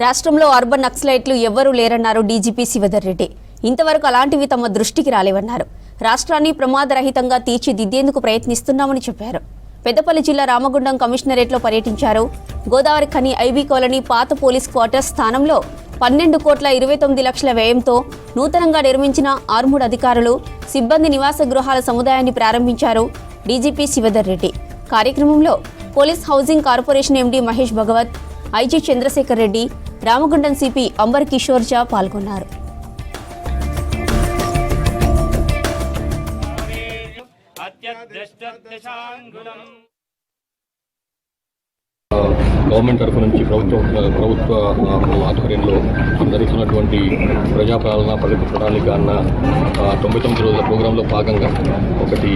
రాష్ట్రంలో అర్బన్ నక్సలైట్లు ఎవ్వరూ లేరన్నారు డీజీపీ శివధర్ రెడ్డి. ఇంతవరకు అలాంటివి తమ దృష్టికి రాలేవన్నారు. రాష్ట్రాన్ని ప్రమాదరహితంగా తీర్చిదిద్దేందుకు ప్రయత్నిస్తున్నామని చెప్పారు. పెద్దపల్లి జిల్లా రామగుండం కమిషనరేట్లో పర్యటించారు. గోదావరి ఖని ఐబీ కాలనీ పాత పోలీస్ క్వార్టర్స్ స్థానంలో 12,29,00,000 వ్యయంతో నూతనంగా నిర్మించిన 6 అధికారులు సిబ్బంది నివాస గృహాల సముదాయాన్ని ప్రారంభించారు డీజీపీ శివధర్ రెడ్డి. కార్యక్రమంలో police housing corporation MD Mahesh Bhagwat, IG Chandrasekhar Reddy, Ramagundam CP Amber Kishore Jha పాల్గొన్నారు. గవర్నమెంట్ తరఫు నుంచి ప్రభుత్వ ఆధ్వర్యంలో జరుగుతున్నటువంటి ప్రజాపాలన పల్లె ప్రణాళిక అన్న 99 రోజుల ప్రోగ్రాంలో భాగంగా ఒకటి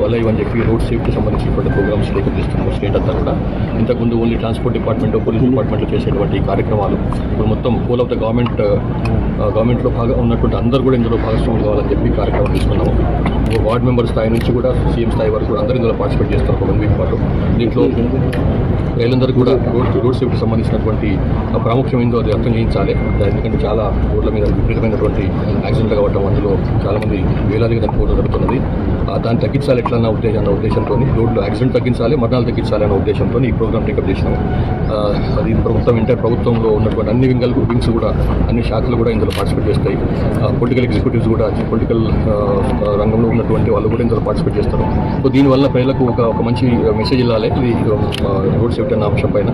అలైవ్ అని చెప్పి రోడ్ సేఫ్టీ సంబంధించినటువంటి ప్రోగ్రామ్స్ చేస్తున్నాము స్టేట్ అంతా కూడా. ఇంతకుముందు ఓన్లీ ట్రాన్స్పోర్ట్ డిపార్ట్మెంట్, పోలీస్ డిపార్ట్మెంట్లో చేసేటువంటి కార్యక్రమాలు ఇప్పుడు మొత్తం హోల్ ఆఫ్ ద గవర్నమెంట్లో ఉన్నటువంటి అందరూ కూడా ఇందులో భాగస్వాములు కావాలని చెప్పి కార్యక్రమం తీసుకున్నాము. వార్డ్ మెంబర్ స్థాయి నుంచి కూడా సీఎం స్థాయి వరకు అందరూ ఇందులో పార్టిసిపేట్ చేస్తారు. 1 వీక్ పాటు దీంట్లో ప్రజలందరూ కూడా రోడ్ సేఫ్టీ సంబంధించినటువంటి ప్రాముఖ్యం ఏందో అది అర్థం చేయించాలి. ఎందుకంటే చాలా రోడ్ల మీద విపరీతమైనటువంటి యాక్సిడెంట్లు కావడం, అందులో చాలామంది వేలాదిగా చనిపోవడం జరుగుతున్నది. దాన్ని తగ్గించాలి ఎట్లన్న ఉద్దేశంతో, రోడ్లు యాక్సిడెంట్ తగ్గించాలి, మరణాలు తగ్గించాలి అన్న ఉద్దేశంతో ఈ ప్రోగ్రామ్ టేకప్ చేసినాం. అది ప్రభుత్వంలో ఉన్నటువంటి అన్ని వింగ్స్ కూడా, అన్ని శాఖలు కూడా ఇందులో పార్టిసిపేట్ చేస్తాయి. పొలిటికల్ ఎగ్జిక్యూటివ్స్ కూడా, పొలిటికల్ రంగంలో ఉన్నటువంటి వాళ్ళు కూడా ఇందులో పార్టిసిపేట్ చేస్తారు. సో దీనివల్ల ప్రజలకు ఒక మంచి మెసేజ్ ఇవ్వాలి ఇది రోడ్ సేఫ్టీ అన్న అంశం పైన.